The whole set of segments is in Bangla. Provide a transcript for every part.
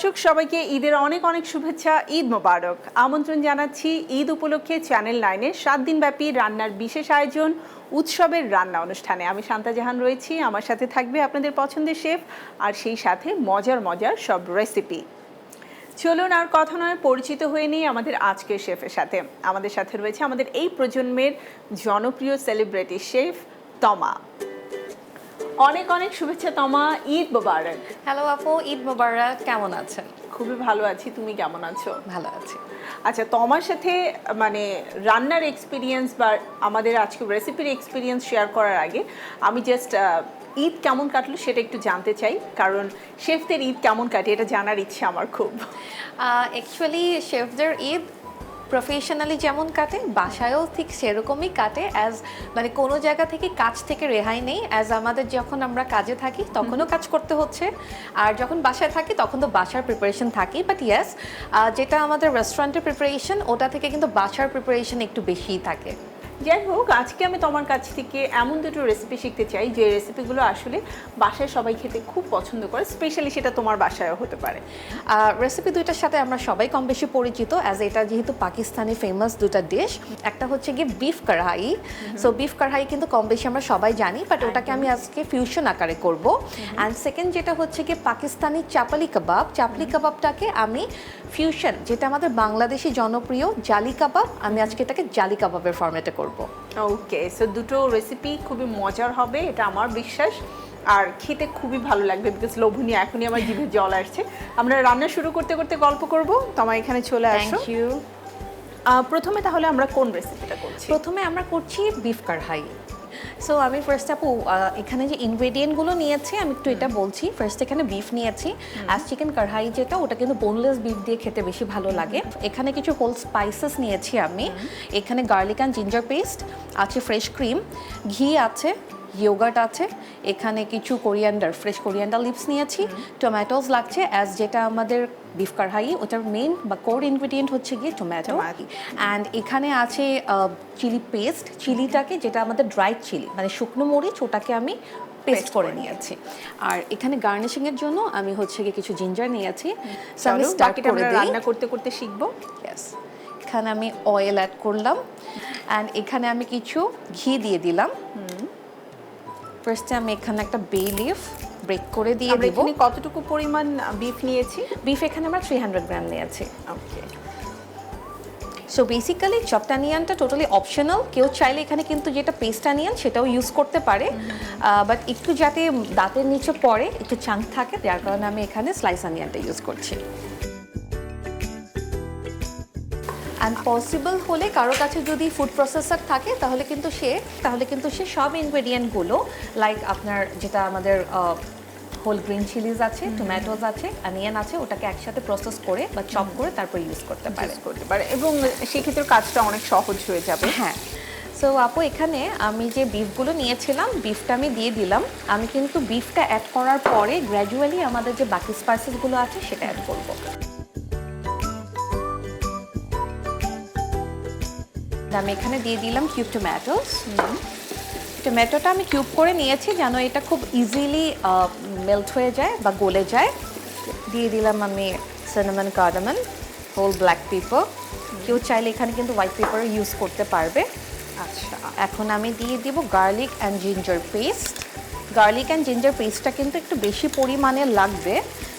দর্শক সবাইকে ঈদের অনেক অনেক শুভেচ্ছা, ঈদ মোবারক। আমন্ত্রণ জানাচ্ছি ঈদ উপলক্ষে চ্যানেল 9-এর 7 দিনব্যাপী রান্নার বিশেষ আয়োজন উৎসবের রান্না অনুষ্ঠানে। আমি শান্তা জাহান রয়েছি, আমার সাথে থাকবে আপনাদের পছন্দের শেফ আর সেই সাথে মজার মজার সব রেসিপি। চলুন আর কথা নয়, পরিচিত হয়ে নিই আমাদের আজকের শেফের সাথে। আমাদের সাথে রয়েছে আমাদের এই প্রজন্মের জনপ্রিয় সেলিব্রিটি শেফ তমা। অনেক অনেক শুভেচ্ছা তমা, ঈদ মোবারক। হ্যালো আপু, ঈদ মোবারক। কেমন আছেন? খুবই ভালো আছি, তুমি কেমন আছো? ভালো আছি। আচ্ছা, তোমার সাথে মানে রান্নার এক্সপিরিয়েন্স বা আমাদের আজকে রেসিপির এক্সপিরিয়েন্স শেয়ার করার আগে আমি জাস্ট ঈদ কেমন কাটলো সেটা একটু জানতে চাই, কারণ শেফদের ঈদ কেমন কাটে এটা জানার ইচ্ছে আমার খুব। অ্যাকচুয়ালি শেফদের ঈদ প্রফেশনালি যেমন কাটে, বাসায়ও ঠিক সেরকমই কাটে। মানে কোনো জায়গা থেকে কাজ থেকে রেহাই নেই। আমাদের যখন আমরা কাজে থাকি তখনও কাজ করতে হচ্ছে, আর যখন বাসায় থাকি তখন তো বাসার প্রিপারেশন থাকি। বাট ইয়েস, যেটা আমাদের রেস্টুরেন্টের প্রিপারেশন, ওটা থেকে কিন্তু বাসার প্রিপারেশন একটু বেশিই থাকে। যাই হোক, আজকে আমি তোমার কাছ থেকে এমন দুটো রেসিপি শিখতে চাই যে রেসিপিগুলো আসলে বাসায় সবাই খেতে খুব পছন্দ করে, স্পেশালি সেটা তোমার বাসায়ও হতে পারে। রেসিপি দুইটার সাথে আমরা সবাই কম বেশি পরিচিত, এটা যেহেতু পাকিস্তানি ফেমাস দুটা ডিশ। একটা হচ্ছে কি বিফ কড়াই। সো বিফ কড়াই কিন্তু কম বেশি আমরা সবাই জানি, বাট ওটাকে আমি আজকে ফিউশন আকারে করব। অ্যান্ড সেকেন্ড যেটা হচ্ছে কি পাকিস্তানি চাপালি কাবাব। চাপালি কাবাবটাকে আমি ফিউশন, যেটা আমাদের বাংলাদেশি জনপ্রিয় জালি কাবাব, আমি আজকে এটাকে জালি কাবাবের ফরম্যাটে করব। ওকে, সো দুটো রেসিপি খুবই মজার হবে, এটা আমার বিশ্বাস। আর খেতে খুবই ভালো লাগবে, বিকজ লোভনীয়, এখনই আমার জিভে জল আসছে। আমরা রান্না শুরু করতে করতে গল্প করব, তোমার এখানে চলে আসো। Thank you. প্রথমে তাহলে আমরা কোন রেসিপিটা করছি? প্রথমে আমরা করছি বিফ কড়াই। সো আমি ফার্স্ট আপু এখানে যে ইনগ্রেডিয়েন্টগুলো নিয়েছি আমি একটু এটা বলছি। ফার্স্ট এখানে বিফ নিয়েছি, আর চিকেন কড়াই যেটা, ওটা কিন্তু বোনলেস বিফ দিয়ে খেতে বেশি ভালো লাগে। এখানে কিছু হোল স্পাইসেস নিয়েছি আমি। এখানে গার্লিক অ্যান্ড জিঞ্জার পেস্ট আছে, ফ্রেশ ক্রিম, ঘি আছে, ইয়োগার্ট আছে, এখানে কিছু কোরিয়ান্ডার, ফ্রেশ কোরিয়ান্ডার লিভস নিয়েছি, টমেটোস লাগছে, যেটা আমাদের বিফ কড়াই ওটার মেইন বা কোর ইনগ্রেডিয়েন্ট হচ্ছে গিয়ে টমেটো। অ্যান্ড এখানে আছে চিলি পেস্ট, চিলিটাকে যেটা আমাদের ড্রাইড চিলি মানে শুকনো মরিচ, ওটাকে আমি পেস্ট করে নিয়েছি। আর এখানে গার্নিশিংয়ের জন্য আমি হচ্ছে গিয়ে কিছু জিঞ্জার নিয়েছি। সো আমি স্টার্ট করে দিই, রান্না করতে করতে শিখবো। ইয়েস, এখানে আমি অয়েল অ্যাড করলাম, অ্যান্ড এখানে আমি কিছু ঘি দিয়ে দিলাম। ফার্স্টে আমি এখানে একটা বে লিফ ব্রেক করে দিয়ে দেব। এখানে কতটুকু পরিমাণ বিফ নিয়েছি? বিফ এখানে আমরা 300 গ্রাম নিয়েছি। ওকে। সো বেসিক্যালি চপড অনিয়নটা টোটালি অপশনাল, কেউ চাইলে এখানে কিন্তু যেটা পেস্ট অনিয়ন সেটাও ইউজ করতে পারে, বাট একটু যাতে দাঁতের নিচে পড়ে, একটু চাঙ্ক থাকে, যার কারণে আমি এখানে স্লাইস অনিয়নটা ইউজ করছি। অ্যান্ড পসিবল হলে কারো কাছে যদি ফুড প্রসেসর থাকে তাহলে কিন্তু সে সব ইনগ্রেডিয়েন্টগুলো, লাইক আপনার যেটা আমাদের হোল গ্রিন চিলিজ আছে, টমেটোজ আছে, অনিয়ন আছে, ওটাকে একসাথে প্রসেস করে বা চপ করে তারপর ইউজ করতে পারে এবং সেক্ষেত্রে কাজটা অনেক সহজ হয়ে যাবে। হ্যাঁ। সো আপু এখানে আমি যে বিফগুলো নিয়েছিলাম, বিফটা আমি দিয়ে দিলাম। আমি কিন্তু বিফটা অ্যাড করার পরে গ্র্যাজুয়ালি আমাদের যে বাকি স্পাইসেসগুলো আছে সেটা অ্যাড করবো। আমি এখানে দিয়ে দিলাম কিউব টমেটোস। টমেটোটা আমি কিউব করে নিয়েছি যেন এটা খুব ইজিলি মেল্ট হয়ে যায় বা গলে যায়। দিয়ে দিলাম আমি cinnamon, cardamom, whole black pepper. কেউ চাইলে এখানে কিন্তু হোয়াইট পেপার ইউজ করতে পারবে। আচ্ছা, এখন আমি দিয়ে দিব garlic and ginger paste. Garlic and ginger পেস্টটা কিন্তু একটু বেশি পরিমাণে লাগবে,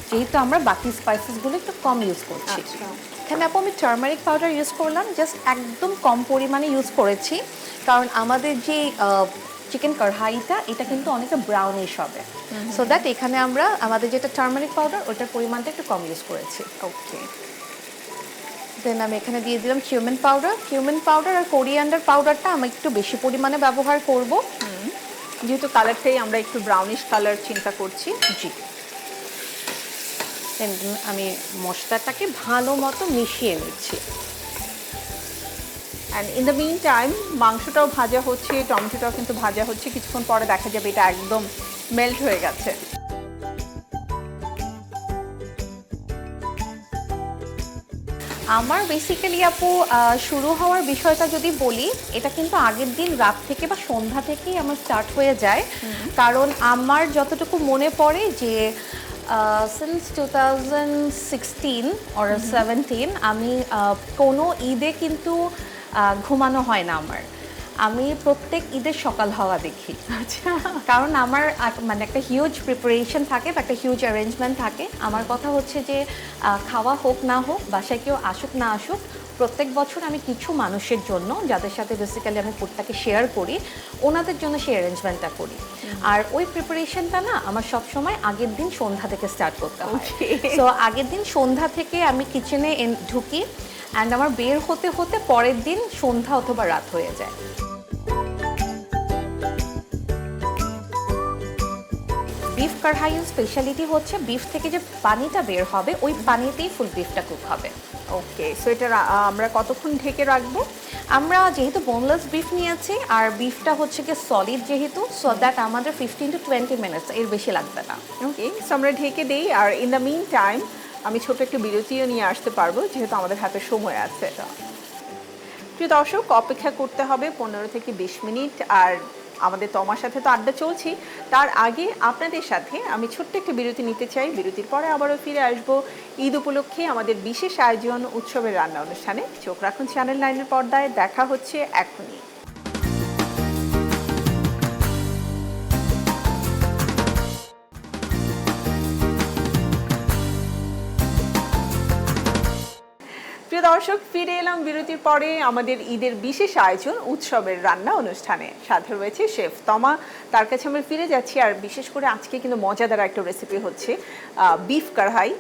যেহেতু আমরা বাকি স্পাইসেসগুলো একটু কম ইউজ করছি। এখানে আপু আমি টার্মারিক পাউডার ইউজ করলাম, জাস্ট একদম কম পরিমাণে ইউজ করেছি, কারণ আমাদের যে চিকেন কড়াইটা এটা কিন্তু অনেকটা ব্রাউনিশ হবে। সো দ্যাট এখানে আমরা আমাদের যেটা টার্মারিক পাউডার ওটার পরিমাণটা একটু কম ইউজ করেছি। ওকে। দেন আমি এখানে দিয়ে দিলাম কিউমিন পাউডার। কিউমিন পাউডার আর কোরিয়ান্ডার পাউডারটা আমি একটু বেশি পরিমাণে ব্যবহার করব, যেহেতু কালারটাই আমরা একটু ব্রাউনিশ কালার চিন্তা করছি। জি। আমি মশলাটাকে ভালো মতো মিশিয়ে নিচ্ছি। And in the mean time মাংসটাও ভাজা হচ্ছে, টমেটোটাও কিন্তু ভাজা হচ্ছে, কিছুক্ষণ পরে দেখা যাবে এটা একদম মেল্ট হয়ে গেছে। আমার বেসিক্যালি আপু শুরু হওয়ার বিষয়টা যদি বলি, এটা কিন্তু আগের দিন রাত থেকে বা সন্ধ্যা থেকেই আমার স্টার্ট হয়ে যায়, কারণ আমার যতটুকু মনে পড়ে যে সিন্স 2016 or 17 আমি কোনো ঈদে কিন্তু ঘুমানো হয় না আমার। আমি প্রত্যেক ঈদের সকাল হওয়া দেখি। আচ্ছা, কারণ আমার মানে একটা হিউজ প্রিপারেশন থাকে বা একটা হিউজ অ্যারেঞ্জমেন্ট থাকে। আমার কথা হচ্ছে যে খাওয়া হোক না হোক, বাসায় কেউ আসুক না আসুক, প্রত্যেক বছর আমি কিছু মানুষের জন্য, যাদের সাথে বেসিক্যালি আমি ফুডটাকে শেয়ার করি, ওনাদের জন্য সেই অ্যারেঞ্জমেন্টটা করি। আর ওই প্রিপারেশনটা না আমার সবসময় আগের দিন সন্ধ্যা থেকে স্টার্ট করতে হয়। সো আগের দিন সন্ধ্যা থেকে আমি কিচেনে ঢুকি, অ্যান্ড আমার বের হতে হতে পরের দিন সন্ধ্যা অথবা রাত হয়ে যায়। বিফ কারহাইয়ের স্পেশালিটি হচ্ছে বিফ থেকে যে পানিটা বের হবে ওই পানিতেই ফুল বিফটা কুক হবে। ওকে, সো এটা আমরা কতক্ষণ ঢেকে রাখবো? আমরা যেহেতু বোনলেস বিফ নিয়েছি আর বিফটা হচ্ছে কি সলিড যেহেতু, সো দ্যাট আমাদের 15 to 20 মিনিটস এর বেশি লাগবে না। ওকে, সো আমরা ঢেকে দিই, আর ইন দ্য মিন টাইম আমি ছোট একটা বিরতিও নিয়ে আসতে পারবো যেহেতু আমাদের হাতে সময় আছে। প্রিয় দর্শক, অপেক্ষা করতে হবে 15 থেকে 20 মিনিট। আর আমাদের তোমার সাথে তো আড্ডা চলছি, তার আগে আপনাদের সাথে আমি ছোট্ট একটা বিরতি নিতে চাই। বিরতির পরে আবারও ফিরে আসবো ঈদ উপলক্ষে আমাদের বিশেষ আয়োজন উৎসবের রান্না অনুষ্ঠানে। চোখ রাখুন চ্যানেল 9-এর পর্দায়, দেখা হচ্ছে এখনই। প্রিয় দর্শক, ফিরে এলাম বিরতির পরে আমাদের ঈদের বিশেষ আয়োজন উৎসবের রান্না অনুষ্ঠানে। সাথে রয়েছে শেফ তমা, তার কাছে আমরা ফিরে যাচ্ছি। আর বিশেষ করে আজকে কিন্তু মজাদার একটা রেসিপি হচ্ছে বিফ কারহাই।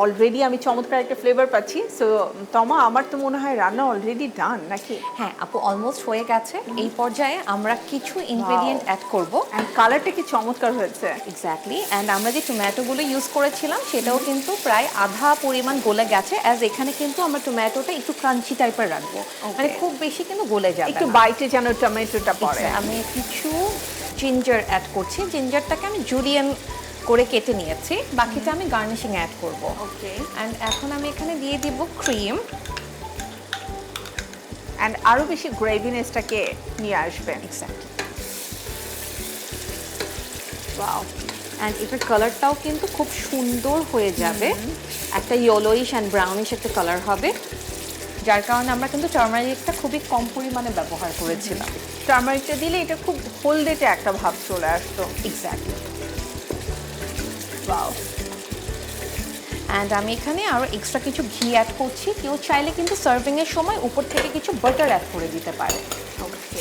অলরেডি আমি চমৎকার একটা ফ্লেভার পাচ্ছি। সো তমা, আমার তো মনে হয় রান্না অলরেডি ডান নাকি? হ্যাঁ আপু, অলমোস্ট হয়ে গেছে। এই পর্যায়ে আমরা কিছু ইনগ্রেডিয়েন্ট অ্যাড করব। অ্যান্ড কালারটা কি চমৎকার হয়েছে! এক্স্যাক্টলি। অ্যান্ড আমরা যে টমেটোগুলো ইউজ করেছিলাম সেটাও কিন্তু প্রায় আধা পরিমাণ গলে গেছে, অ্যাজ এখানে কিন্তু আমরা টমেটোটা একটু ক্রাঞ্চি টাইপের রাখবো, মানে খুব বেশি কিন্তু গলে যাবে একটু না। বাইটে যেন টমেটোটা পড়ে। আমি কিছু জিঞ্জার অ্যাড করছি। জিঞ্জারটাকে আমি জুলিয়ান করে কেটে নিয়েছি, বাকিটা আমি গার্নিশিং অ্যাড করব। ওকে, অ্যান্ড এখন আমি এখানে দিয়ে দিব ক্রিম, অ্যান্ড আরও বেশি গ্রেভিনেসটাকে নিয়ে আসবেন। এক্স্যাক্টলি। ওয়াও, অ্যান্ড এটার কালারটাও কিন্তু খুব সুন্দর হয়ে যাবে, একটা ইয়েলোইশ অ্যান্ড ব্রাউনিশ একটা কালার হবে, যার কারণে আমরা কিন্তু টার্মারিকটা খুবই কম পরিমাণে ব্যবহার করেছিলাম। টার্মারিকটা দিলে এটা খুব হলদেটে একটা ভাব চলে আসতো। এক্স্যাক্টলি। ওয়াও। অ্যান্ড আমি এখানে আরও এক্সট্রা কিছু ঘি অ্যাড করছি। কেউ চাইলে কিন্তু সার্ভিংয়ের সময় উপর থেকে কিছু বাটার অ্যাড করে দিতে পারে। ওকে,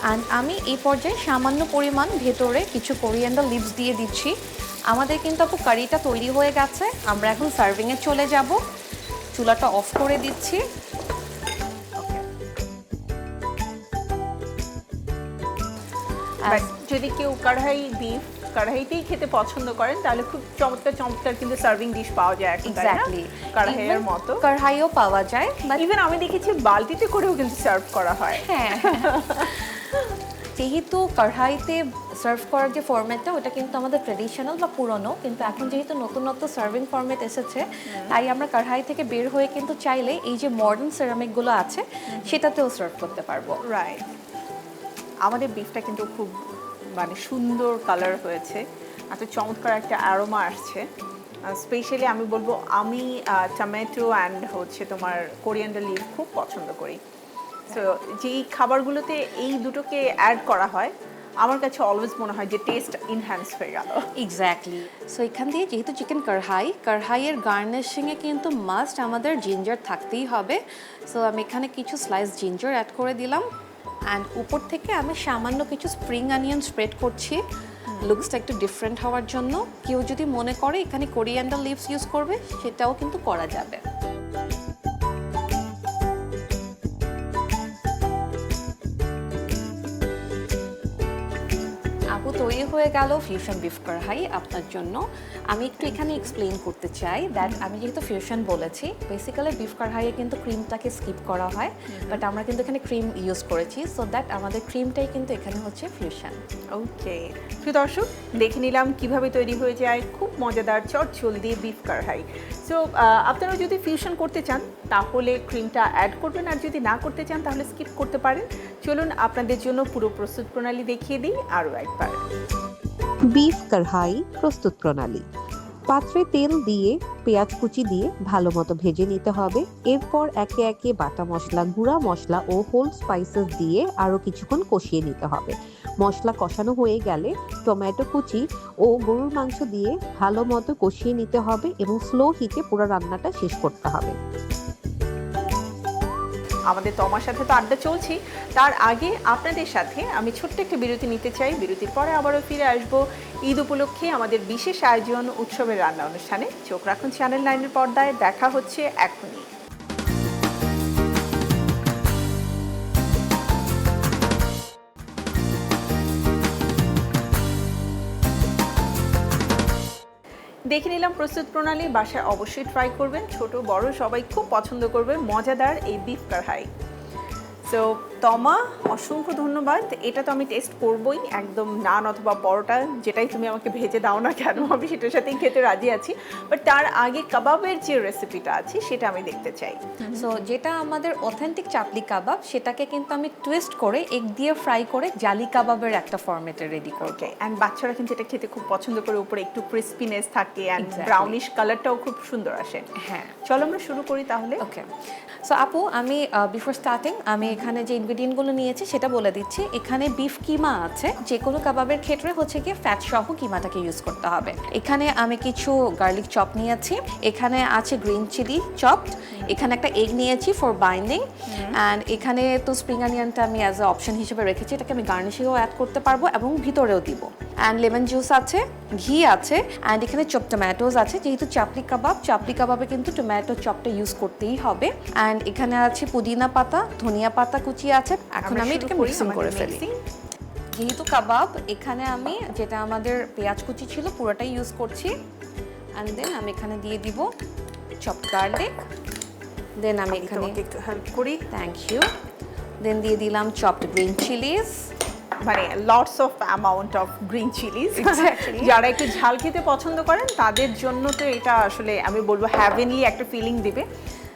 অ্যান্ড আমি এই পর্যায়ে সামান্য পরিমাণ ভেতরে কিছু কোরিয়ান্ডার লিভস দিয়ে দিচ্ছি। আমাদের কিন্তু আপু কারিটা তৈরি হয়ে গেছে, আমরা এখন সার্ভিংয়ে চলে যাব। চুলাটা অফ করে দিচ্ছি। যদি কেউ কড়াইতেই খেতে পছন্দ করেন তাহলে খুব চমৎকার চমৎকার কিন্তু সার্ভিং ডিশ পাওয়া যায় এখন, তাই না? এক্স্যাক্টলি, কড়াইয়ের মতো কড়াইও পাওয়া যায়, বাট ইভেন আমি দেখেছি বালতিতে করেও কিন্তু সার্ভ করা হয়। হ্যাঁ যেহেতু কড়াইতে সার্ভ করার যে ফরম্যাটটা ওটা কিন্তু আমাদের ট্রেডিশনাল বা পুরনো, কিন্তু এখন যেহেতু নতুন নতুন সার্ভিং ফরম্যাট এসেছে, তাই আমরা কড়াই থেকে বের হয়ে কিন্তু চাইলে এই যে মডার্ন সিরামিকগুলো আছে সেটাতেও সার্ভ করতে পারবো। রাইট, আমাদের বিফটা কিন্তু খুব মানে সুন্দর কালার হয়েছে, এত চমৎকার একটা অ্যারোমা আসছে। স্পেশালি আমি বলবো আমি টমেটো অ্যান্ড হচ্ছে তোমার কোরিয়ান্ডার লিভ খুব পছন্দ করি। সো যেই খাবারগুলোতে এই দুটোকে অ্যাড করা হয় আমার কাছে অলওয়েজ মনে হয় যে টেস্ট ইনহ্যান্স হয়ে গেল। এক্স্যাক্টলি। সো এখান দিয়ে যেহেতু চিকেন কড়াইয়ের গার্নিশিংয়ে কিন্তু মাস্ট আমাদের জিঞ্জার থাকতেই হবে। সো আমি এখানে কিছু স্লাইস জিঞ্জার অ্যাড করে দিলাম, অ্যান্ড উপর থেকে আমি সামান্য কিছু স্প্রিং অনিয়ন স্প্রেড করছি লুকসটা একটু ডিফারেন্ট হওয়ার জন্য। কেউ যদি মনে করে এখানে কোরিয়ান্ডার লিভস ইউজ করবে সেটাও কিন্তু করা যাবে। আপু, তৈরি হয়ে গেল ফিউশন বিফ কড়াই আপনার জন্য। আমি একটু এখানে এক্সপ্লেইন করতে চাই দ্যাট আমি যেহেতু ফিউশন বলেছি, বেসিক্যালি বিফ কড়াইয়ে কিন্তু ক্রিমটাকে স্কিপ করা হয়, বাট আমরা কিন্তু এখানে ক্রিম ইউজ করেছি, সো দ্যাট আমাদের ক্রিমটাই কিন্তু এখানে হচ্ছে ফিউশন। ওকে, প্রিয় দর্শক, দেখে নিলাম কিভাবে তৈরি হয়ে যায় খুব মজাদার চটজলদি বিফ কড়াই। সো আপনারা যদি ফিউশন করতে চান তাহলে ক্রিমটা অ্যাড করবেন, আর যদি না করতে চান তাহলে স্কিপ করতে পারেন। চলুন আপনাদের জন্য পুরো প্রস্তুত প্রণালী দেখিয়ে দিই আরও একবার। বিফ কড়াই প্রস্তুত প্রণালী। পাত্রে তেল দিয়ে পেঁয়াজ কুচি দিয়ে ভালো মতো ভেজে নিতে হবে। এরপর একে একে বাটা মশলা, গুঁড়া মশলা ও হোল স্পাইসেস দিয়ে আরও কিছুক্ষণ কষিয়ে নিতে হবে। মশলা কষানো হয়ে গেলে টমেটো কুচি ও গরুর মাংস দিয়ে ভালো মতো কষিয়ে নিতে হবে এবং স্লো হিটে পুরো রান্নাটা শেষ করতে হবে। আমাদের তোমার সাথে তো আড্ডা চলছি, তার আগে আপনাদের সাথে আমি ছোট্ট একটা বিরতি নিতে চাই। বিরতির পরে আবারও ফিরে আসবো ঈদ উপলক্ষে আমাদের বিশেষ আয়োজন উৎসবের রান্না অনুষ্ঠানে। চোখ রাখুন চ্যানেল 9-এর পর্দায়। দেখা হচ্ছে এখনই। দেখে নিলাম প্রস্তুত প্রণালী, বাসায় অবশ্যই ট্রাই করবেন। ছোট বড় সবাই খুব পছন্দ করবে মজাদার এই বিফ কড়াই। সো তমা, অসংখ্য ধন্যবাদ। এটা তো আমি টেস্ট করবই, একদম নান অথবা পরোটা যেটাই তুমি আমাকে ভেজে দাও না কেন, আমি সেটার সাথেই খেতে রাজি আছি। বাট তার আগে কাবাবের যে রেসিপিটা আছে সেটা আমি দেখতে চাই। সো যেটা আমাদের অথেন্টিক চাপলি কাবাব, সেটাকে কিন্তু আমি টুইস্ট করে এগ দিয়ে ফ্রাই করে জালি কাবাবের একটা ফরম্যাটে রেডি করব। ওকে, অ্যান্ড বাচ্চারা কিন্তু এটা খেতে খুব পছন্দ করে, উপরে একটু ক্রিস্পিনেস থাকে অ্যান্ড Exactly. ব্রাউনিশ কালারটাও খুব সুন্দর আসে। হ্যাঁ, চলো আমরা শুরু করি তাহলে। ওকে। সো আপু, আমি বিফোর স্টার্টিং আমি এখানে যে ইনগ্রেডিয়েন্টগুলো নিয়েছি সেটা বলে দিচ্ছি। এখানে বিফ কিমা আছে। যে কোনো কাবাবের ক্ষেত্রে হচ্ছে কি ফ্যাট সহ কিমাটাকে ইউজ করতে হবে। এখানে আমি কিছু গার্লিক চপ নিয়েছি, এখানে আছে গ্রিন চিলি চপড, এখানে একটা এগ নিয়েছি ফর বাইন্ডিং, অ্যান্ড এখানে তো স্প্রিং অনিয়নটা আমি অ্যাজ এ অপশন হিসেবে রেখেছি। এটাকে আমি গার্নিশিংও অ্যাড করতে পারবো এবং ভিতরেও দিব। অ্যান্ড লেমন জুস আছে, ঘি আছে, অ্যান্ড এখানে চপ টমেটোজ আছে। যেহেতু চাপলি কাবাবে কিন্তু টমেটো চপটা ইউজ করতেই হবে। অ্যান্ড এখানে আছে পুদিনা পাতা, ধনিয়া পাতা কুচি আছে। এখন আমি এটাকে মিক্সিং করে ফেলি। যেহেতু কাবাব, এখানে আমি যেটা আমাদের পেঁয়াজ কুচি ছিল পুরোটাই ইউজ করছি। অ্যান্ড দেন আমি এখানে দিয়ে দিব চপ গার্লিক। দেন আমি এখানে তোমাকে একটু হেল্প করি। Thank you. দেন দিয়ে দিলাম চপড গ্রিন চিলিজ, মানে lots of amount of green Chillies. Exactly. যারা একটু ঝাল খেতে পছন্দ করেন তাদের জন্য তো এটা আসলে আমি বলবো হ্যাভেনলি একটা ফিলিং দিবে।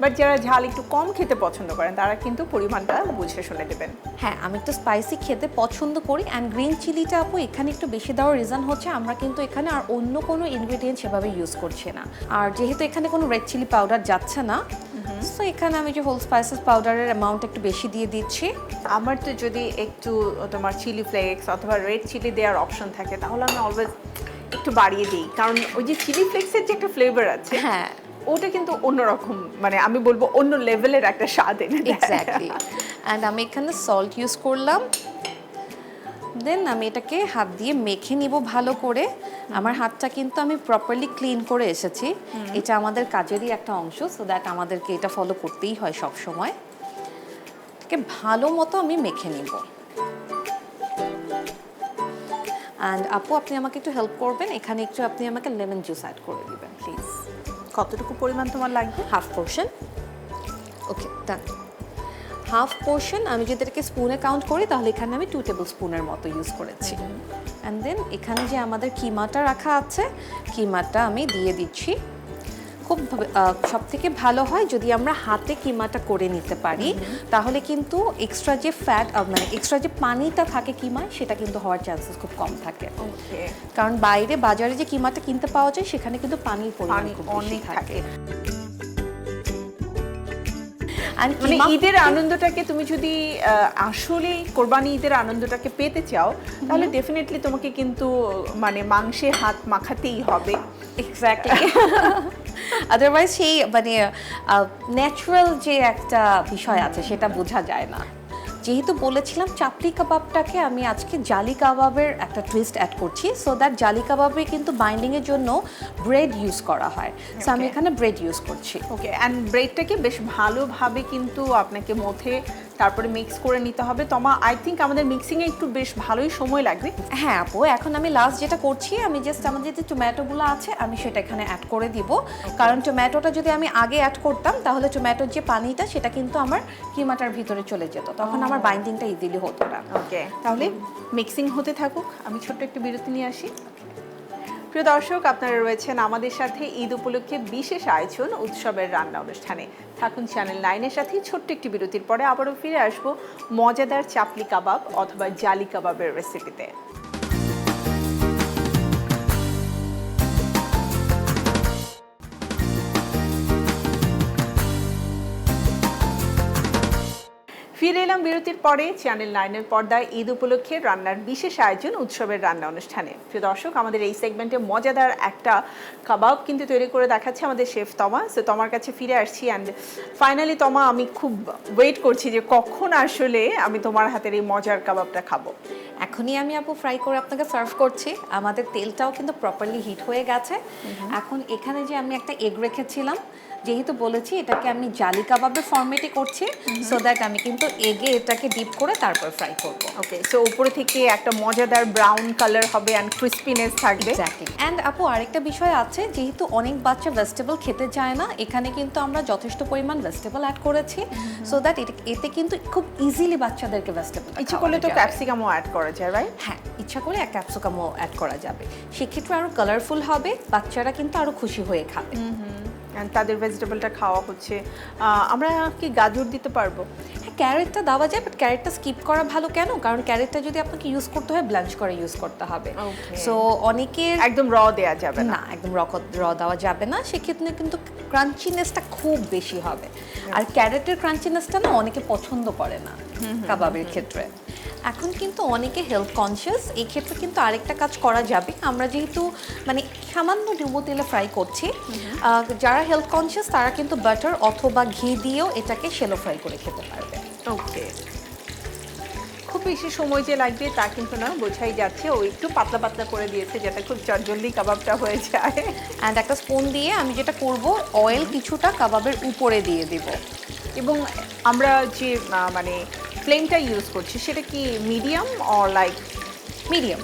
বাট যারা ঝাল একটু কম খেতে পছন্দ করেন তারা কিন্তু পরিমাণটা বুঝে শুনে দেবেন। হ্যাঁ, আমি একটু স্পাইসি খেতে পছন্দ করি। অ্যান্ড গ্রিন চিলিটা আপু এখানে একটু বেশি দেওয়ার রিজন হচ্ছে আমরা কিন্তু এখানে আর অন্য কোনো ইনগ্রেডিয়েন্ট সেভাবে ইউজ করছি না। আর যেহেতু এখানে কোনো রেড চিলি পাউডার যাচ্ছে না, সো এখানে আমি যে হোল স্পাইসেস পাউডারের অ্যামাউন্ট একটু বেশি দিয়ে দিচ্ছি। আমার তো যদি একটু তোমার চিলি ফ্লেক্স অথবা রেড চিলি দেওয়ার অপশন থাকে তাহলে আমি অলওয়েজ একটু বাড়িয়ে দিই, কারণ ওই যে চিলি ফ্লেক্সের যে একটা ফ্লেভার আছে হ্যাঁ, ওটা কিন্তু অন্যরকম, মানে আমি বলবো অন্য লেভেলের একটা স্বাদ এনে দেয়। এক্স্যাক্টলি। অ্যান্ড আমি এখানে সল্ট ইউজ করলাম। দেন আমি এটাকে হাত দিয়ে মেখে নিব ভালো করে। আমার হাতটা কিন্তু আমি প্রপারলি ক্লিন করে এসেছি। এটা আমাদের কাজেরই একটা অংশ, সো দ্যাট আমাদেরকে এটা ফলো করতেই হয় সব সময়। এটাকে ভালো মতো আমি মেখে নিব। অ্যান্ড আপু, আপনি আমাকে একটু হেল্প করবেন, এখানে একটু আপনি আমাকে লেমন জুস অ্যাড করে দিবেন প্লিজ। কতটুকু পরিমাণ তোমার লাগবে? Half portion. Okay, done. Half portion আমি যদি এটাকে স্পুনে কাউন্ট করি তাহলে এখানে আমি 2 টেবিল স্পুনের মতো ইউজ করেছি। অ্যান্ড দেন এখানে যে আমাদের কিমাটা রাখা আছে, কিমাটা আমি দিয়ে দিচ্ছি। খুব সব থেকে ভালো হয় যদি আমরা হাতে কিমাটা করে নিতে পারি, তাহলে কিন্তু এক্সট্রা যে ফ্যাট মানে এক্সট্রা যে পানিটা থাকে কিমায় সেটা কিন্তু হওয়ার চান্সেস খুব কম থাকে। ওকে, কারণ বাইরে বাজারে যে কিমাটা কিনতে পাওয়া যায় সেখানে কিন্তু পানির পরিমাণ পানি খুব বেশি অনেক থাকে। আর মানে ঈদের আনন্দটাকে তুমি যদি আসলে কোরবানি ঈদের আনন্দটাকে পেতে চাও তাহলে ডেফিনেটলি তোমাকে কিন্তু মানে মাংসে হাত মাখাতেই হবে। এক্স্যাক্টলি। আদারওয়াইজ সেই মানে ন্যাচারাল যে একটা বিষয় আছে সেটা বোঝা যায় না। যেহেতু বলেছিলাম চাপলি কাবাবটাকে আমি আজকে জালি কাবাবের একটা টুইস্ট অ্যাড করছি, সো দ্যাট জালি কাবাবে কিন্তু বাইন্ডিংয়ের জন্য ব্রেড ইউজ করা হয়। সো আমি এখানে ব্রেড ইউজ করছি। ওকে, অ্যান্ড ব্রেডটাকে বেশ ভালোভাবে কিন্তু আপনাকে মথে তারপরে মিক্স করে নিতে হবে। তোমা, আই থিঙ্ক আমাদের মিক্সিংয়ে একটু বেশ ভালোই সময় লাগবে। হ্যাঁ আপু, এখন আমি লাস্ট যেটা করছি, আমি জাস্ট আমাদের যে টমেটোগুলো আছে আমি সেটা এখানে অ্যাড করে দিব। কারণ টমেটোটা যদি আমি আগে অ্যাড করতাম তাহলে টমেটোর যে পানিটা সেটা কিন্তু আমার কিমাটার ভিতরে চলে যেত, তখন আমার বাইন্ডিংটা ইজিলি হতো না। ওকে, তাহলে মিক্সিং হতে থাকুক, আমি ছোট্ট একটু বিরতি নিয়ে আসি। প্রিয় দর্শক, আপনারা রয়েছেন আমাদের সাথে ঈদ উপলক্ষে বিশেষ আয়োজন উৎসবের রান্না অনুষ্ঠানে। থাকুন চ্যানেল 9-এর সাথে। ছোট্ট একটি বিরতির পরে আবারও ফিরে আসবো মজাদার চাপলি কাবাব অথবা জালি কাবাবের রেসিপিতে। ফিরে এলাম বিরতির পরে চ্যানেল 9-এর পর্দায় ঈদ উপলক্ষে রান্নার বিশেষ আয়োজন উৎসবের রান্না অনুষ্ঠানে। প্রিয় দর্শক, আমাদের এই সেগমেন্টে মজাদার একটা কাবাব কিন্তু তৈরি করে দেখাচ্ছে আমাদের শেফ তমা। সো তোমার কাছে ফিরে আসছি অ্যান্ড ফাইনালি তমা, আমি খুব ওয়েট করছি যে কখন আসলে আমি তোমার হাতের এই মজার কাবাবটা খাবো। এখনই আমি আপু ফ্রাই করে আপনাকে সার্ভ করছি। আমাদের তেলটাও কিন্তু প্রপারলি হিট হয়ে গেছে। এখন এখানে যে আমি একটা এগ রেখেছিলাম, যেহেতু বলেছি এটাকে আমি জালি কাবাবের ফরম্যাটে করছি, সো দ্যাট আমি কিন্তু এগে এটাকে ডিপ করে তারপর ফ্রাই করব। ওকে, সো উপরে থেকে একটা মজাদার ব্রাউন কালার হবে অ্যান্ড ক্রিস্পিনেস থাকবে। এক্স্যাক্টলি। অ্যান্ড আপু আরেকটা বিষয় আছে, যেহেতু অনেক বাচ্চা ভেজিটেবল খেতে চায় না, এখানে কিন্তু আমরা যথেষ্ট পরিমাণ ভেজিটেবল অ্যাড করেছি, সো দ্যাট এতে কিন্তু খুব ইজিলি বাচ্চাদেরকে ভেজিটেবল ইচ্ছে করলে তো ক্যাপসিকামও অ্যাড করা যায়, রাইট? হ্যাঁ, ইচ্ছা করে এক ক্যাপসিকামও অ্যাড করা যাবে। সেক্ষেত্রে আরও কালারফুল হবে, বাচ্চারা কিন্তু আরও খুশি হয়ে খাবে। অ্যান্ড তাদের ভেজিটেবলটা খাওয়া হচ্ছে। আমরা কি গাজর দিতে পারবো? হ্যাঁ, ক্যারেটটা দেওয়া যায়, বাট ক্যারেটটা স্কিপ করা ভালো। কেন? কারণ ক্যারেটটা যদি আপনাকে ইউজ করতে হয়, ব্লাঞ্চ করে ইউজ করতে হবে। সো অনেকের একদম র দেয়া যাবে না। না, একদম র দেওয়া যাবে না। সেক্ষেত্রে কিন্তু ক্রাঞ্চিনেসটা খুব বেশি হবে। আর ক্যারেটের ক্রাঞ্চিনেসটা না অনেকে পছন্দ করে না কাবাবের ক্ষেত্রে। এখন কিন্তু অনেকে হেলথ কনসিয়াস, এই ক্ষেত্রে কিন্তু আরেকটা কাজ করা যাবে। আমরা যেহেতু মানে সামান্য ডুবো তেলে ফ্রাই করছি, যারা হেলথ কনসিয়াস তারা কিন্তু বাটার অথবা ঘি দিয়েও এটাকে শ্যালো ফ্রাই করে খেতে পারবে। ওকে, খুব বেশি সময় যে লাগবে তা কিন্তু না, বোঝাই যাচ্ছে। ও একটু পাতলা পাতলা করে দিয়েছে, যেটা খুব চটজলদি কাবাবটা হয়ে যায়। অ্যান্ড একটা স্পুন দিয়ে আমি যেটা করব, অয়েল কিছুটা কাবাবের উপরে দিয়ে দিব। এবং আমরা যে মানে ফ্লেমটা ইউজ করছি সেটা কি medium or like? Medium.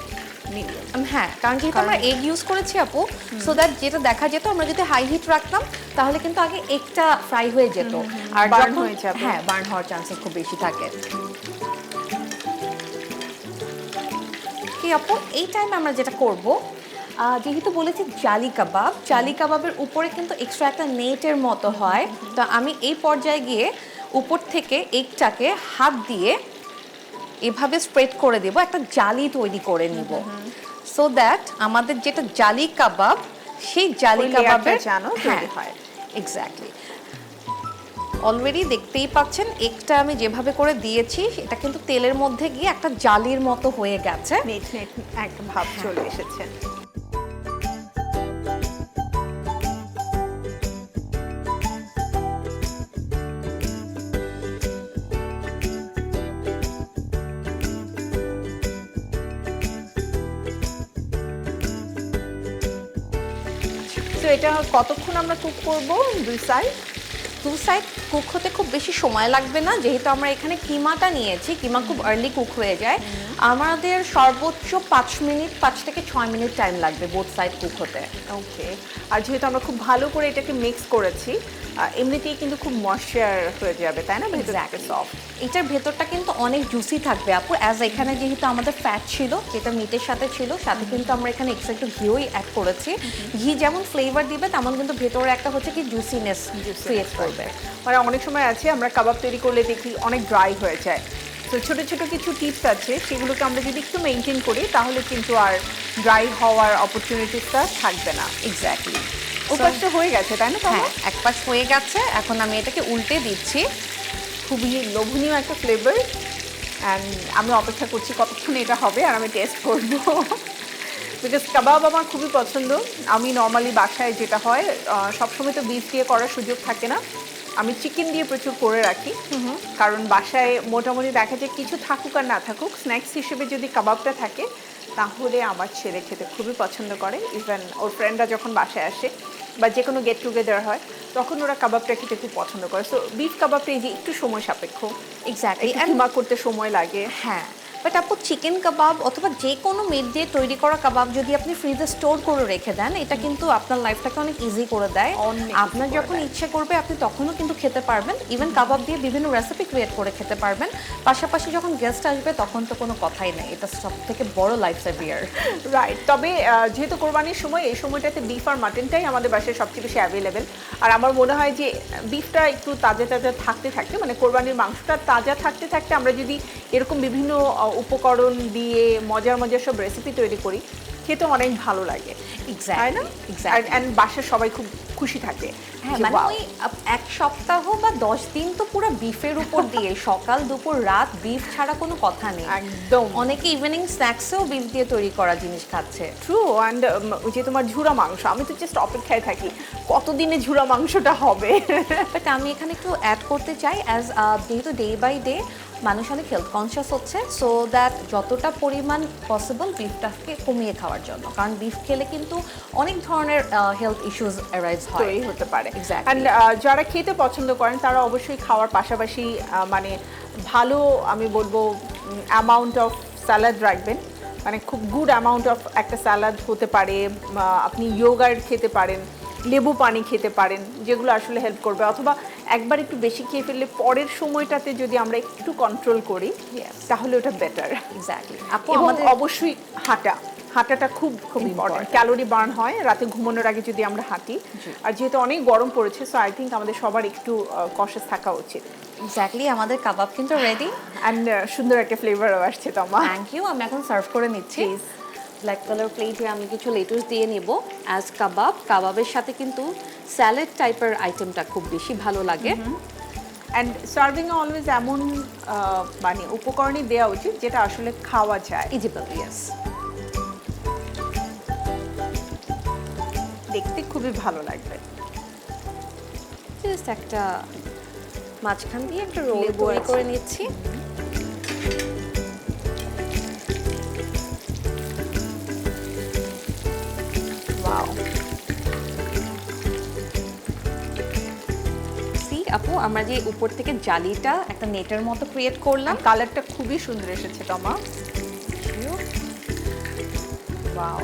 Medium. হ্যাঁ, কারণ যেহেতু আমরা এগ ইউজ করেছি আপু, সো দ্যাট যেটা দেখা যেত, আমরা যদি হাই হিট রাখতাম তাহলে কিন্তু আগে এগটা ফ্রাই হয়ে যেত, আর Burn যখন হয়ে যাবে। হ্যাঁ, বার্ন হওয়ার চান্সেস খুব বেশি থাকে। কি আপু, এই টাইমে আমরা যেটা করব, যেহেতু বলেছি জালি কাবাব, জালি কাবাবের উপরে কিন্তু এক্সট্রা একটা নেটের মতো হয়, তো আমি এই পর্যায়ে গিয়ে উপর থেকে এগটাকে হাত দিয়ে এভাবে স্প্রেড করে দেব, একটা জালি তৈরি করে নিব, সো দ্যাট আমাদের যেটা জালি কাবাব, সেই জালি ওই লেয়ারটা কাবাবের যেন তৈরি হয়। এক্স্যাক্টলি। অলরেডি দেখতেই পাচ্ছেন এগটা আমি যেভাবে করে দিয়েছি, এটা কিন্তু তেলের মধ্যে গিয়ে একটা জালির মতো হয়ে গেছে। নেট নেট একটা ভাব চলে এসেছে। তো এটা কতক্ষণ আমরা কুক করব দুই সাইড? টু সাইড কুক হতে খুব বেশি সময় লাগবে না, যেহেতু আমরা এখানে কিমাটা নিয়েছি, কিমা খুব আর্লি কুক হয়ে যায়। আমাদের সর্বোচ্চ 5 থেকে 6 মিনিট টাইম লাগবে বোথ সাইড কুক হতে। ওকে, আর যেহেতু আমরা খুব ভালো করে এটাকে মিক্স করেছি, এমনিতেই কিন্তু খুব ময়েশ্চার হয়ে যাবে, তাই না? ভেতরটা সফট। এটার ভেতরটা কিন্তু অনেক জুসি থাকবে আপু, অ্যাজ এখানে যেহেতু আমাদের ফ্যাট ছিল, যেটা মিটের সাথে ছিল, সাথে কিন্তু আমরা এখানে এক্সট্রা একটু ঘিওই অ্যাড করেছি। ঘি যেমন ফ্লেভার দিবে, তেমন কিন্তু ভেতরে একটা হচ্ছে কি জুসিনেস ক্রিয়েট করবে। মানে অনেক সময় আছে আমরা কাবাব তৈরি করলে দেখি অনেক ড্রাই হয়ে যায়, তো ছোট ছোট কিছু টিপস আছে, সেগুলোকে আমরা যদি একটু মেনটেন করি তাহলে কিন্তু আর ড্রাই হওয়ার অপরচুনিটিসটা থাকবে না। এক্স্যাক্টলি। উপাসটা হয়ে গেছে, তাই না? হ্যাঁ, এক পাশ হয়ে গেছে, এখন আমি এটাকে উল্টে দিচ্ছি। খুবই লোভনীয় একটা ফ্লেভার, অ্যান্ড আমি অপেক্ষা করছি কতক্ষণ এটা হবে আর আমি টেস্ট করবো। বিকজ কাবাব আমার খুবই পছন্দ। আমি নর্মালি বাসায় যেটা হয়, সবসময় তো বিফ দিয়ে করার সুযোগ থাকে না, আমি চিকেন দিয়ে প্রচুর করে রাখি। কারণ বাসায় মোটামুটি দেখা যায় কিছু থাকুক আর না থাকুক, স্ন্যাক্স হিসেবে যদি কাবাবটা থাকে তাহলে আমার ছেলে খেতে খুবই পছন্দ করে। ইভেন ওর ফ্রেন্ডরা যখন বাসায় আসে বা যে কোনো গেট টুগেদার হয়, তখন ওরা কাবাবটা খেতে খুব পছন্দ করে। সো বিফ কাবাবটা এই যে একটু সময় সাপেক্ষ, এক্স্যাক্টলি, কিমা করতে সময় লাগে। হ্যাঁ, বাট আপু চিকেন কাবাব অথবা যে কোনো মিট দিয়ে তৈরি করা কাবাব যদি আপনি ফ্রিজে স্টোর করে রেখে দেন, এটা কিন্তু আপনার লাইফটাকে অনেক ইজি করে দেয়। অনেক আপনার easy করে যখন দেয়। ইচ্ছে করবে আপনি তখনও কিন্তু খেতে পারবেন। ইভেন কাবাব দিয়ে বিভিন্ন রেসিপি ক্রিয়েট করে খেতে পারবেন। পাশাপাশি যখন গেস্ট আসবে তখন তো কোনো কথাই নেই, এটা সব থেকে বড় লাইফ সেভিয়ার। রাইট। তবে যেহেতু কোরবানির সময়, এই সময়টাতে বিফ আর মাটনটাই আমাদের বাসায় সবচেয়ে বেশি অ্যাভেলেবেল। আর আমার মনে হয় যে বিফটা একটু তাজা তাজা থাকতে থাকতে, মানে কোরবানির মাংসটা তাজা থাকতে থাকতে আমরা যদি এরকম বিভিন্ন উপকরণ দিয়ে মজার মজার সব রেসিপি তৈরি করি, খেতে অনেক ভালো লাগে, তাই না? এক্স্যাক্টলি এন্ড বাসার সবাই খুব খুশি থাকে। হ্যাঁ, যে মানে wow, ওই এক সপ্তাহ বা 10 দিন তো পুরো বিফের উপর দিয়ে সকাল দুপুর রাত বিফ ছাড়া কোনো কথা নেই। একদম অনেকে ইভিনিং স্ন্যাক্সেও বিফ দিয়ে তৈরি করা জিনিস খাচ্ছে। ট্রু। অ্যান্ড ওই যে তোমার ঝুরা মাংস, আমি তো জাস্ট অপেক্ষায় থাকি কতদিনে ঝুরা মাংসটা হবে। বাট আমি এখানে একটু অ্যাড করতে চাই, অ্যাজ যেহেতু ডে বাই ডে মানুষ অনেক হেলথ কনসিয়াস হচ্ছে, সো দ্যাট যতটা পরিমাণ পসিবল বিফটাকে কমিয়ে খাওয়ার জন্য, কারণ বিফ খেলে কিন্তু অনেক ধরনের হেলথ ইস্যুস অ্যারাইজ হয়। তৈরি হতে পারে। Exactly. অ্যান্ড যারা খেতে পছন্দ করেন তারা অবশ্যই খাওয়ার পাশাপাশি মানে ভালো, আমি বলবো অ্যামাউন্ট অফ স্যালাড রাখবেন, মানে খুব গুড অ্যামাউন্ট অফ একটা স্যালাড হতে পারে। আপনি ইয়োগার্ট খেতে পারেন, লেবু পানি খেতে পারেন, যেগুলো আসলে হেল্প করবে। অথবা একবার একটু বেশি খেয়ে ফেললে পরের সময়টাতে যদি আমরা একটু কন্ট্রোল করি তাহলে ওটা বেটার। এক্স্যাক্টলি। আপু এবং আমাদের অবশ্যই হাঁটাটা খুব খুব ইম্পর্টেন্ট। ক্যালোরি বার্ন হয় রাতে ঘুমানোর আগে যদি আমরা হাঁটি। আর যেহেতু অনেক গরম পড়েছে, সো আই থিঙ্ক আমাদের সবার একটু কশাস থাকা উচিত। এক্স্যাক্টলি আমাদের কাবাব কিন্তু রেডি। অ্যান্ড সুন্দর একটা ফ্লেভারও আসছে তোমার। Thank you. আমি এখন সার্ভ করে নিচ্ছি। ব্ল্যাক কালার প্লেটে আমি কিছু লেটুস দিয়ে নেব অ্যাজ কাবাব। কাবাবের সাথে কিন্তু স্যালাড টাইপের আইটেমটা খুব বেশি ভালো লাগে। অ্যান্ড সার্ভিং অলওয়েজ এমন মানে উপকরণই দেওয়া উচিত যেটা আসলে খাওয়া যায়। ইজিবল, ইয়েস। দেখতে খুবই ভালো লাগবে। জাস্ট একটা মাঝখান দিয়ে একটা রোল লেবু তৈরি আছে। করে নিচ্ছি। ওয়াও, সি আপু, আমরা যে উপর থেকে জালিটা একটা নেটের মতো ক্রিয়েট করলাম। কালারটা খুবই সুন্দর এসেছে তোমার। ওয়াও,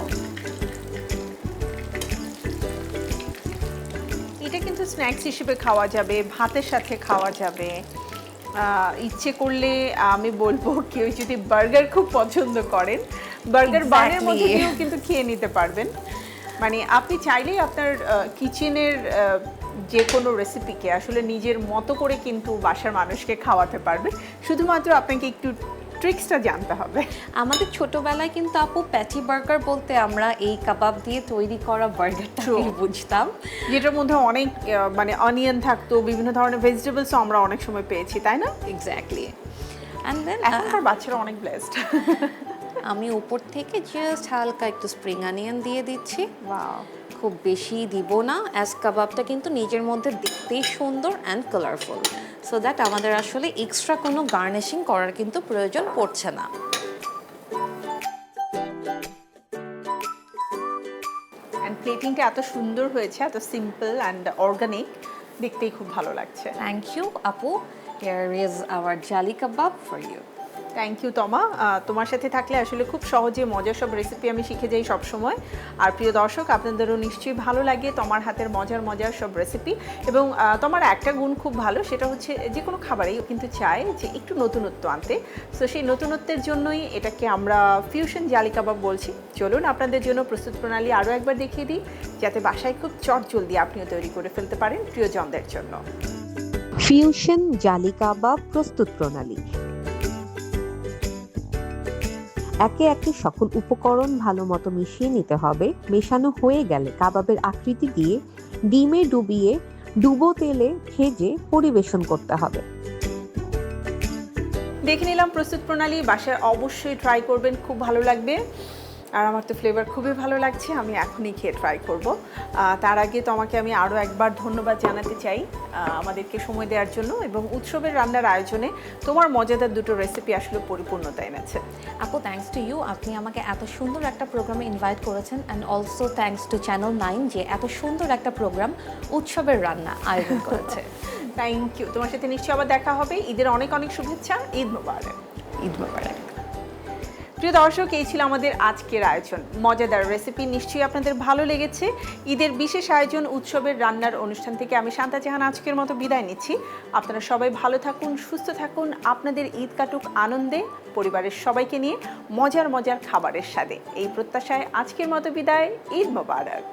এটা কিন্তু স্ন্যাক্স হিসেবে খাওয়া যাবে, ভাতের সাথে খাওয়া যাবে। ইচ্ছে করলে আমি বলবো কেউ যদি বার্গার খুব পছন্দ করেন, বার্গার বানের মধ্যে Exactly. দিয়েও কিন্তু খেয়ে নিতে পারবেন। মানে আপনি চাইলেই আপনার কিচেনের যে কোনো রেসিপিকে আসলে নিজের মতো করে কিন্তু বাসার মানুষকে খাওয়াতে পারবেন। শুধুমাত্র আপনাকে একটু ট্রিক্সটা জানতে হবে। আমাদের ছোটবেলায় কিন্তু আপু প্যাটি বার্গার বলতে আমরা এই কাবাব দিয়ে তৈরি করা বার্গারটাকে True. বুঝতাম। যেটার মধ্যে অনেক মানে অনিয়ন থাকতো, বিভিন্ন ধরনের ভেজিটেবলসও আমরা অনেক সময় পেয়েছি, তাই না? এক্স্যাক্টলি। অ্যান্ড দেন এখনকার বাচ্চারা অনেক ব্লেসড। আমি উপর থেকে জাস্ট হালকা একটু স্প্রিং অনিয়ন দিয়ে দিচ্ছি। ওয়াও, খুব বেশি দিব না, অ্যাজ কাবাবটা কিন্তু নিজের মধ্যে দেখতেই সুন্দর অ্যান্ড কালারফুল, সো দ্যাট আমাদের আসলে এক্সট্রা কোনো গার্নিশিং করার কিন্তু প্রয়োজন পড়ছে না। অ্যান্ড প্লেটিংটা এত সুন্দর হয়েছে, এত সিম্পল অ্যান্ড অর্গানিক, দেখতেই খুব ভালো লাগছে। থ্যাংক ইউ আপু। হিয়ার ইজ আওয়ার জালি কাবাব ফর ইউ। থ্যাংক ইউ তমা। তোমার সাথে থাকলে আসলে খুব সহজে মজার সব রেসিপি আমি শিখে যাই সব সময়। আর প্রিয় দর্শক, আপনাদেরও নিশ্চয়ই ভালো লাগে তোমার হাতের মজার মজার সব রেসিপি। এবং তোমার একটা গুণ খুব ভালো, সেটা হচ্ছে যে কোনো খাবারেই কিন্তু চায় যে একটু নতুনত্ব আনতে। সো সেই নতুনত্বের জন্যই এটাকে আমরা ফিউশন জালি কাবাব বলছি। চলুন আপনাদের জন্য প্রস্তুত প্রণালী আরও একবার দেখিয়ে দিই, যাতে বাসায় খুব চটজলদি আপনিও তৈরি করে ফেলতে পারেন প্রিয়জনদের জন্য। ফিউশন জালি কাবাব প্রস্তুত প্রণালী। একে একে সকল উপকরণ ভালো মতো মিশিয়ে নিতে হবে। মেশানো হয়ে গেলে কাবাবের আকৃতি দিয়ে ডিমে ডুবিয়ে ডুবো তেলে ভেজে পরিবেশন করতে হবে। দেখে নিলাম প্রস্তুত প্রণালী, বাসায় অবশ্যই ট্রাই করবেন, খুব ভালো লাগবে। আর আমার তো ফ্লেভার খুবই ভালো লাগছে, আমি এখনই খেয়ে ট্রাই করব। তার আগে তোমাকে আমি আরও একবার ধন্যবাদ জানাতে চাই আমাদেরকে সময় দেওয়ার জন্য, এবং উৎসবের রান্নার আয়োজনে তোমার মজাদার দুটো রেসিপি আসলে পরিপূর্ণতা এনেছে। আপু, থ্যাঙ্কস টু ইউ, আপনি আমাকে এত সুন্দর একটা প্রোগ্রামে ইনভাইট করেছেন, and also thanks to channel 9 যে এত সুন্দর একটা প্রোগ্রাম উৎসবের রান্না আয়োজন করেছে। Thank you. তোমার সাথে নিশ্চয়ই আবার দেখা হবে। ঈদের অনেক অনেক শুভেচ্ছা। ঈদ মোবারক। ঈদ মোবারক। প্রিয় দর্শক, এই ছিল আমাদের আজকের আয়োজন। মজাদার রেসিপি নিশ্চয়ই আপনাদের ভালো লেগেছে। ঈদের বিশেষ আয়োজন উৎসবের রান্নার অনুষ্ঠান থেকে আমি শান্তা জাহান আজকের মতো বিদায় নিচ্ছি। আপনারা সবাই ভালো থাকুন, সুস্থ থাকুন, আপনাদের ঈদ কাটুক আনন্দে, পরিবারের সবাইকে নিয়ে মজার মজার খাবারের স্বাদে। এই প্রত্যাশায় আজকের মতো বিদায়। ঈদ মোবারক।